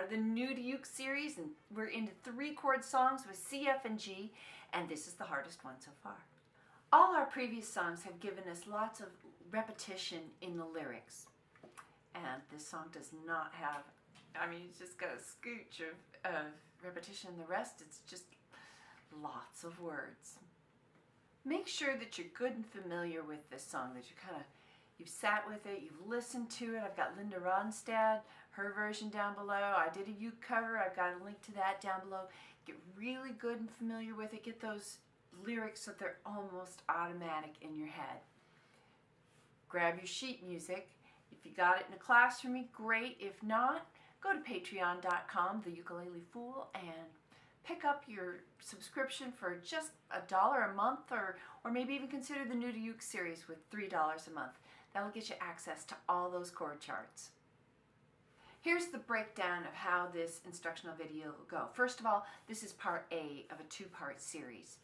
of the New to Uke series, and we're into 3-chord songs with C, F, and G, and this is the hardest one so far. All our previous songs have given us lots of repetition in the lyrics, and this song does not have, I mean, it's just got a scooch of repetition. The rest, it's just lots of words. Make sure that you're good and familiar with this song, that you've sat with it, you've listened to it. I've got Linda Ronstadt, her version down below. I did a uke cover. I've got a link to that down below. Get really good and familiar with it. Get those lyrics so they're almost automatic in your head. Grab your sheet music. If you got it in a class from me, great. If not, go to patreon.com, The Ukulele Fool, and pick up your subscription for just $1 a month, or maybe even consider the New to Uke series with $3 a month. That'll get you access to all those chord charts. Here's the breakdown of how this instructional video will go. First of all, this is part A of a 2-part series.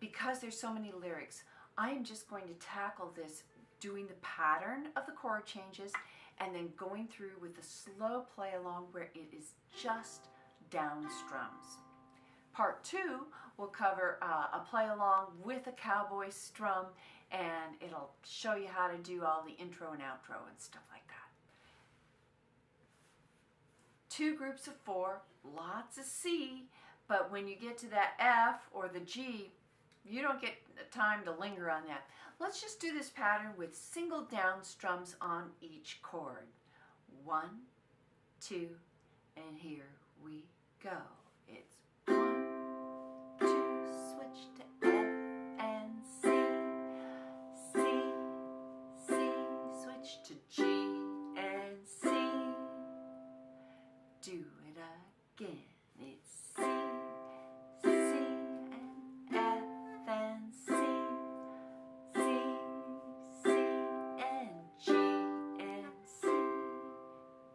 Because there's so many lyrics, I am just going to tackle this doing the pattern of the chord changes and then going through with a slow play along where it is just down strums. Part 2 will cover a play along with a Cowboy strum, and it'll show you how to do all the intro and outro and stuff like that. 2 groups of 4, lots of C, but when you get to that F or the G, you don't get time to linger on that. Let's just do this pattern with single down strums on each chord. 1, 2, and here we go. It's 1, 2, switch to F and C, C, C, switch to G and C. Do it again. It's C, C, and F and C, C, C, and G and C.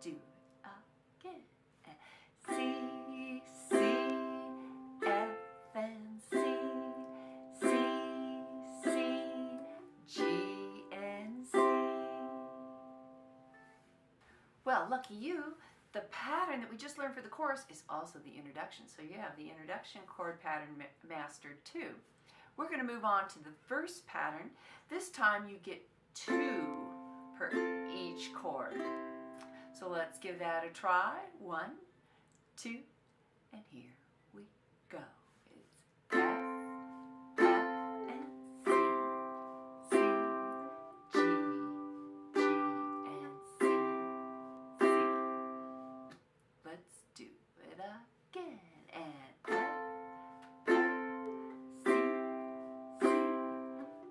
Do it again. C, C, F and C, C, C, G and C. Well, lucky you. The pattern that we just learned for the chorus is also the introduction, so you have the introduction chord pattern mastered too. We're going to move on to the first pattern. This time you get 2 per each chord. So let's give that a try. 1, 2, and here we go. It's F, F, and C, C, G, G, and C, C. Let's do it again. And F, F, C, C,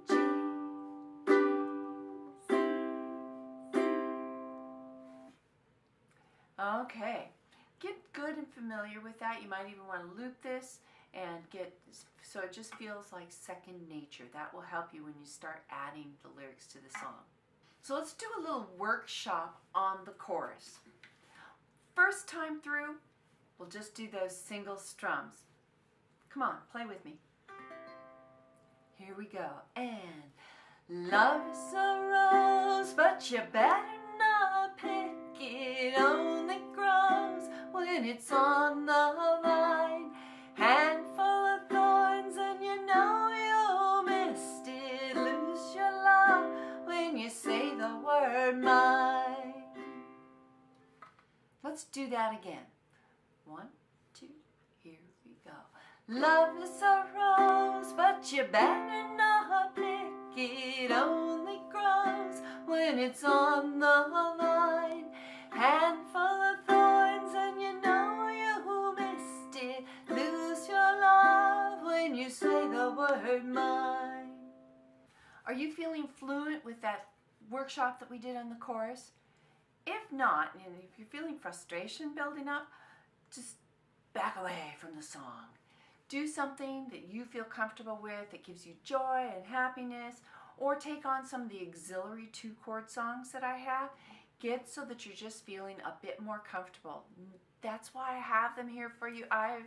G, C, C. Okay, get good and familiar with that. You might even want to loop this and get so it just feels like second nature. That will help you when you start adding the lyrics to the song. So let's do a little workshop on the chorus. First time through, we'll just do those single strums. Come on, play with me. Here we go. And love is a rose, but you better not pick it. Only grows when it's on the vine. Handful of thorns and you know you missed it. Lose your love when you say the word mine. Let's do that again. 1, 2, here we go. Love is a rose, but you better not pick it. Only grows when it's on the vine. Handful of thorns and you know you missed it. Lose your love when you say the word mine. Are you feeling fluent with that workshop that we did on the chorus? If not, and if you're feeling frustration building up, just back away from the song. Do something that you feel comfortable with, that gives you joy and happiness, or take on some of the auxiliary 2-chord songs that I have. Get so that you're just feeling a bit more comfortable. That's why I have them here for you. I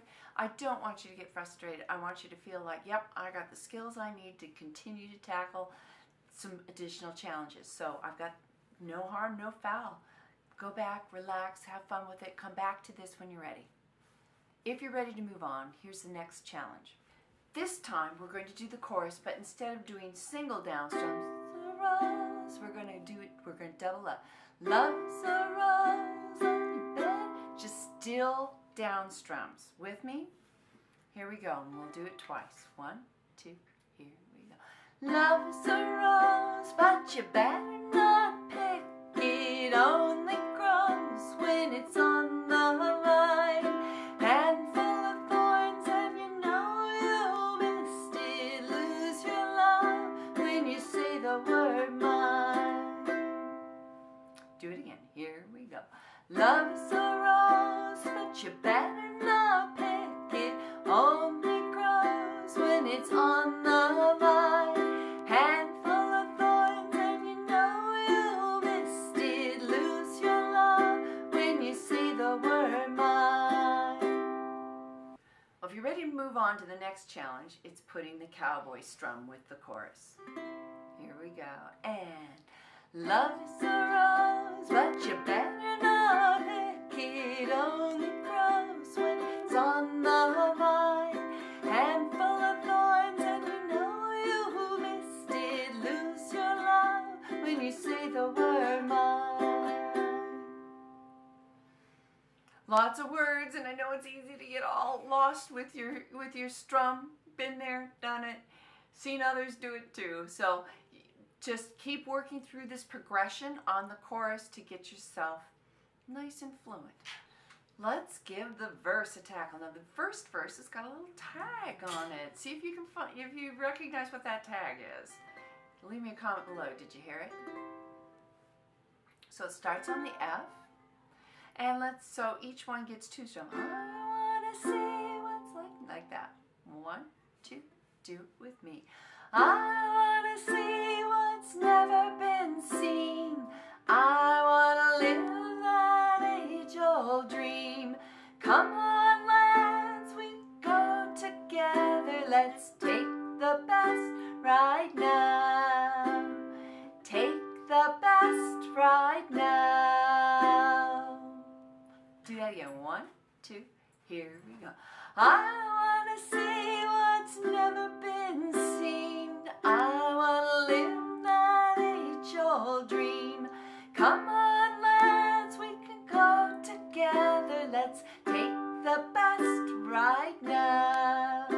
don't want you to get frustrated. I want you to feel like, yep, I got the skills I need to continue to tackle some additional challenges. So I've got no harm, no foul. Go back, relax, have fun with it. Come back to this when you're ready. If you're ready to move on, here's the next challenge. This time we're going to do the chorus, but instead of doing single down strums, we're going to double up. Love's a rose on your bed. Just still down strums. With me? Here we go, and we'll do it twice. 1, 2, here we go. Love's a rose, but you better not pick it. Only grows when it's on the vine. Handful of thorns, and you know you missed it. Lose your love when you say the word mine. Do it again. Here we go. Love's a rose, but you better not pick it. Only grows when it's on the vine. Handful of thorns, and you know you missed it. Lose your love when you say the word mine. Well, if you're ready to move on to the next challenge, it's putting the cowboy strum with the chorus. Here we go. And love is a rose, but you better not pick it. Only grows when it's on the vine. Handful of thorns, and you know you missed it. Lose your love when you say the word mine. Lots of words, and I know it's easy to get all lost with your strum. Been there, done it, seen others do it too. So just keep working through this progression on the chorus to get yourself nice and fluent. Let's give the verse a tackle. Now the first verse has got a little tag on it. See if you can find, if you recognize what that tag is. Leave me a comment below. Did you hear it? So it starts on the F, and so each one gets 2 strums. I wanna see what's like that. 1, 2, do it with me. I wanna see what's never been seen. I wanna live that age-old dream. Come on, lads, we go together. Let's take the best right now. Take the best right now. Do that again. 1, 2, here we go. I wanna see what's never been seen. I wanna live that age-old dream. Come on, lads, we can go together. Let's take the best right now.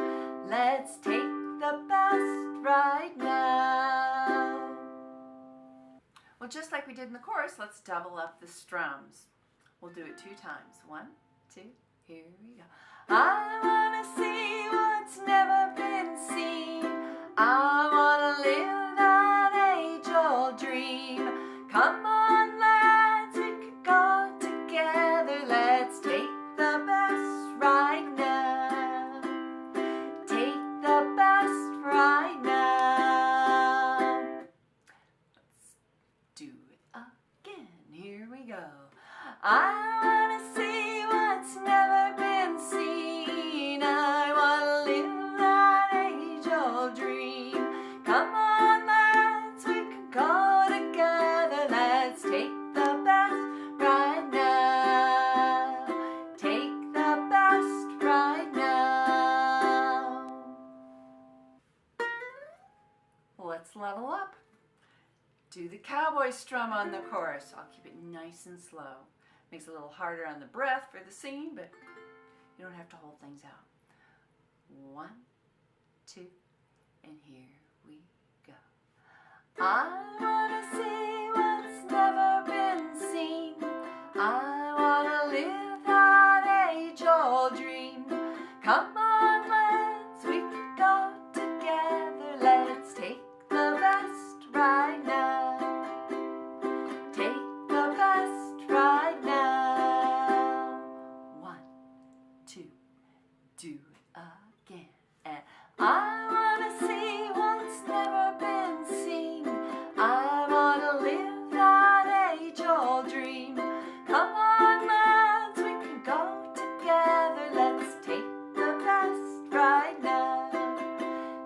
Let's take the best right now. Well, just like we did in the chorus, let's double up the strums. We'll do it 2 times. 1, 2, here we go. I wanna see what's never been seen. I wanna live that age-old dream. Come on, lads, we can go together. Let's take the best right now. Take the best right now. Let's do it again. Here we go. I wanna see what's never been seen. I wanna live that age-old dream. Come on, lads, we can go together. Let's take the best right now. Take the best right now. Let's level up. Do the cowboy strum on the chorus. I'll keep it nice and slow. Makes it a little harder on the breath for the singing, but you don't have to hold things out. 1, 2, and here we go. I wanna see what's never been seen. I wanna live that age-old dream. Come on, lads, we can go together. Let's take the best right now. Take the best right now. 1, 2, do it again. And I wanna see what's never been seen. I wanna live that age-old dream. Come on, lads, we can go together. Let's take the best right now.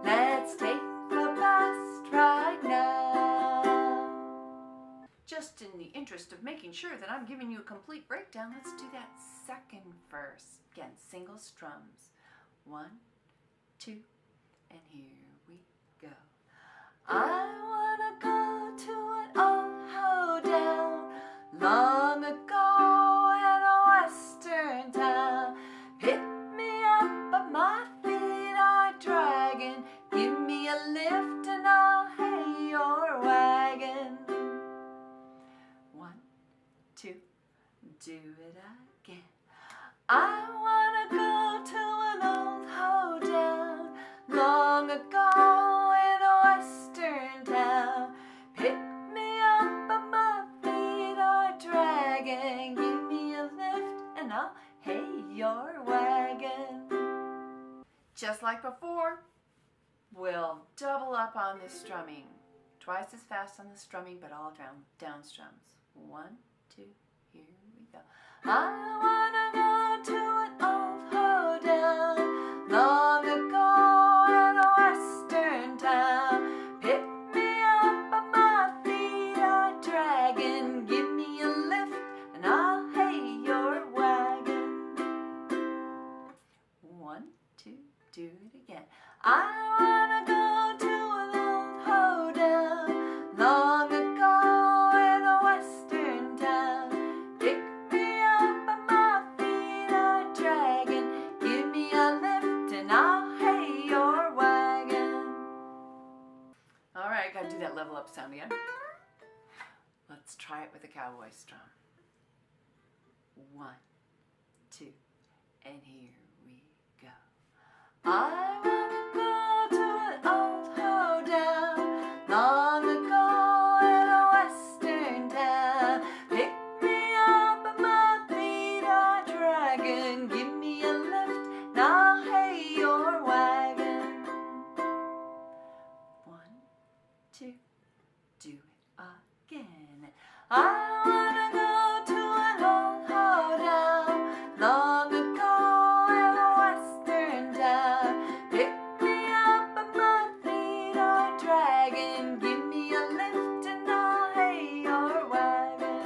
Let's take the best right now. Just in the interest of making sure that I'm giving you a complete breakdown, let's do that second verse. Again, single strums. 1, 2, and here we go. I wanna go to an old hoedown long ago in a western town. Pick me up, but my feet are dragging. Give me a lift and I'll hay your wagon. 1, 2, do it again. I wanna go to an old hoedown long ago in a western town. Pick me up, but my feet are dragging. Give me a lift and I'll hay your wagon. Just like before, we'll double up on the strumming. Twice as fast on the strumming, but all down strums. 1, 2, here we go. I wanna go to an old hoedown long ago in a western town. Pick me up, but my feet are dragging. Give me a lift and I'll hay your wagon. 1, 2, do it again. I wanna go to an old hoedown long ago in a western town. Pick me up, but my feet are dragging. Give me a lift and I'll hay your wagon. All right, gotta do that level up sound again. Let's try it with a cowboy strum. 1, 2, and here we go. I wanna go to an old hoedown long ago in a western town. Pick me up, but my feet are dragging. Give me a lift and I'll hay your wagon. 1, 2, do it again. I wanna go to an old hoedown long ago in a western town. Pick me up, but my feet are dragging. Give me a lift and I'll hay your wagon.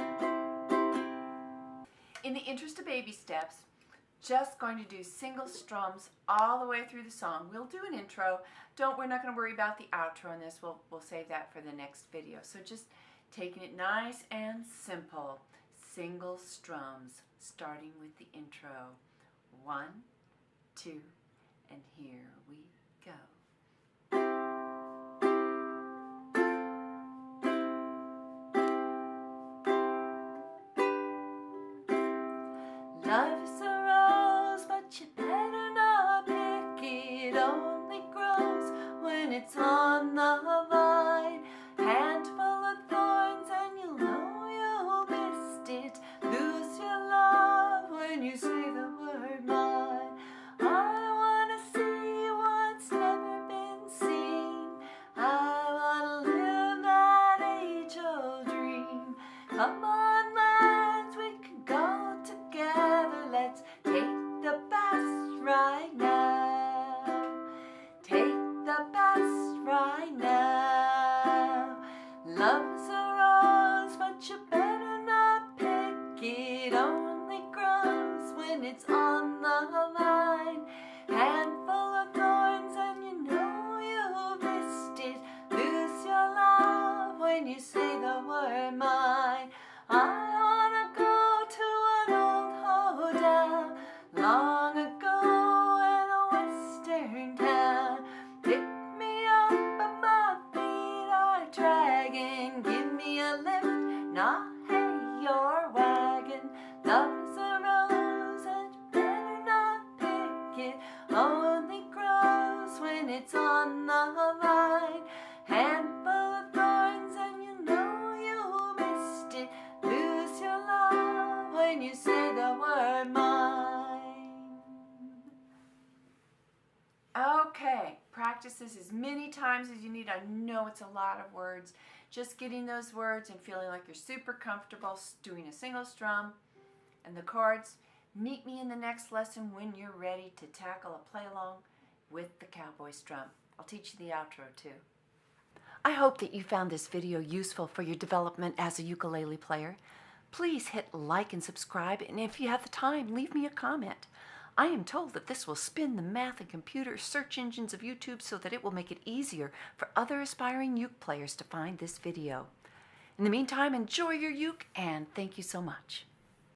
In the interest of baby steps, just going to do single strums all the way through the song. We'll do an intro. We're not going to worry about the outro in this. We'll save that for the next video. So just taking it nice and simple. Single strums, starting with the intro. 1, 2, and here we go. Life's a rose, but you better not pick it. Only grows when it's on the vine. Handful of thorns and you'll know you missed it. Lose your love when you say the word mine. I wanna see what's never been seen. I wanna live that age-old dream. Come on, lads, we can go together. Let's take the bus right now. Take the bus right now. Love's a rose, but you better not pick it. Only grows when it's on the vine. Handful of thorns and you know you missed it. Lose your love when you say the word mine. I wanna go to an old hoedown long ago in a western town. Pick me up, but my feet are dragging. Give me a lift and I'll hay your wagon. Love's a rose and you better not pick it. Only grows when it's on the vine. Handful of thorns and you know you missed it. Lose your love when you say the word mine. Okay, practice this as many times as you need. I know it's a lot of words. Just getting those words and feeling like you're super comfortable doing a single strum and the chords. Meet me in the next lesson when you're ready to tackle a play along with the cowboy strum. I'll teach you the outro too. I hope that you found this video useful for your development as a ukulele player. Please hit like and subscribe, and if you have the time, leave me a comment. I am told that this will spin the math and computer search engines of YouTube so that it will make it easier for other aspiring uke players to find this video. In the meantime, enjoy your uke, and thank you so much.